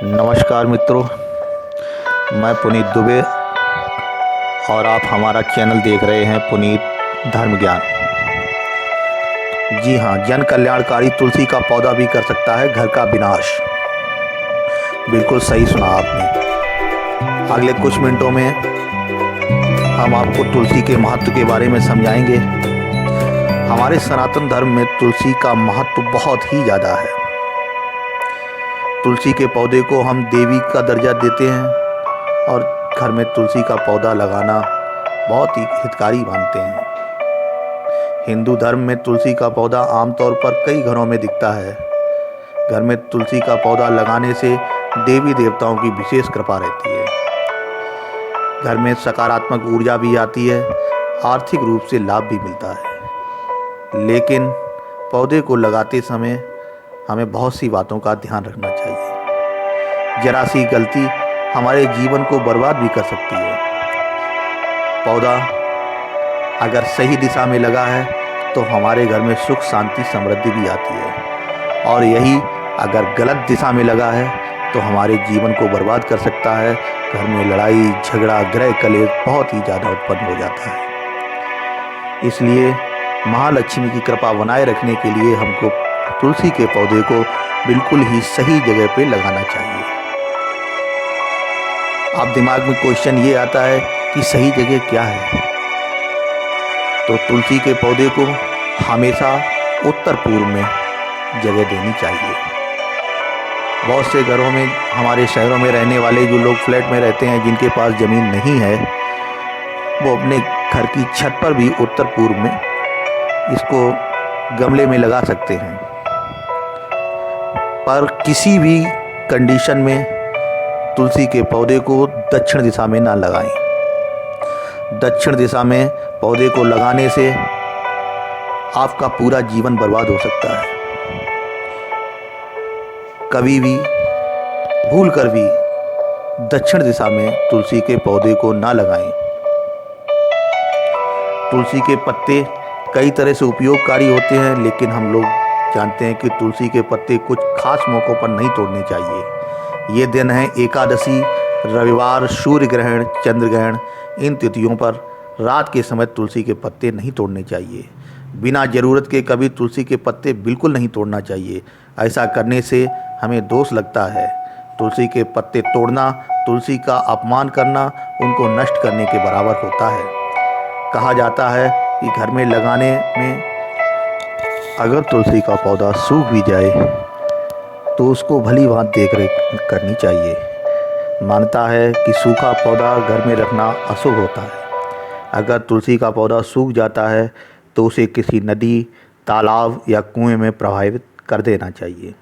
नमस्कार मित्रों, मैं पुनीत दुबे और आप हमारा चैनल देख रहे हैं पुनीत धर्म ज्ञान। जी हाँ, जन कल्याणकारी तुलसी का पौधा भी कर सकता है घर का विनाश। बिल्कुल सही सुना आपने। अगले कुछ मिनटों में हम आपको तुलसी के महत्व के बारे में समझाएंगे। हमारे सनातन धर्म में तुलसी का महत्व बहुत ही ज़्यादा है। तुलसी के पौधे को हम देवी का दर्जा देते हैं और घर में तुलसी का पौधा लगाना बहुत ही हितकारी मानते हैं। हिंदू धर्म में तुलसी का पौधा आमतौर पर कई घरों में दिखता है। घर में तुलसी का पौधा लगाने से देवी देवताओं की विशेष कृपा रहती है। घर में सकारात्मक ऊर्जा भी आती है, आर्थिक रूप से लाभ भी मिलता है। लेकिन पौधे को लगाते समय हमें बहुत सी बातों का ध्यान रखना चाहिए। जरा सी गलती हमारे जीवन को बर्बाद भी कर सकती है। पौधा अगर सही दिशा में लगा है तो हमारे घर में सुख शांति समृद्धि भी आती है, और यही अगर गलत दिशा में लगा है तो हमारे जीवन को बर्बाद कर सकता है। घर में लड़ाई झगड़ा गृह कलेश बहुत ही ज़्यादा उत्पन्न हो जाता है। इसलिए महालक्ष्मी की कृपा बनाए रखने के लिए हमको तुलसी के पौधे को बिल्कुल ही सही जगह पे लगाना चाहिए। अब दिमाग में क्वेश्चन ये आता है कि सही जगह क्या है? तो तुलसी के पौधे को हमेशा उत्तर पूर्व में जगह देनी चाहिए। बहुत से घरों में, हमारे शहरों में रहने वाले जो लोग फ्लैट में रहते हैं, जिनके पास ज़मीन नहीं है, वो अपने घर की छत पर भी उत्तर पूर्व में इसको गमले में लगा सकते हैं। पर किसी भी कंडीशन में तुलसी के पौधे को दक्षिण दिशा में ना लगाएं। दक्षिण दिशा में पौधे को लगाने से आपका पूरा जीवन बर्बाद हो सकता है। कभी भी भूल कर भी दक्षिण दिशा में तुलसी के पौधे को ना लगाएं। तुलसी के पत्ते कई तरह से उपयोगकारी होते हैं, लेकिन हम लोग जानते हैं कि तुलसी के पत्ते कुछ खास मौक़ों पर नहीं तोड़ने चाहिए। ये दिन है एकादशी, रविवार, सूर्य ग्रहण, चंद्र ग्रहण। इन तिथियों पर रात के समय तुलसी के पत्ते नहीं तोड़ने चाहिए। बिना ज़रूरत के कभी तुलसी के पत्ते बिल्कुल नहीं तोड़ना चाहिए। ऐसा करने से हमें दोष लगता है। तुलसी के पत्ते तोड़ना तुलसी का अपमान करना, उनको नष्ट करने के बराबर होता है। कहा जाता है कि घर में लगाने में अगर तुलसी का पौधा सूख भी जाए तो उसको भली भांति देख रेख करनी चाहिए। मानता है कि सूखा पौधा घर में रखना अशुभ होता है। अगर तुलसी का पौधा सूख जाता है तो उसे किसी नदी, तालाब या कुएं में प्रवाहित कर देना चाहिए।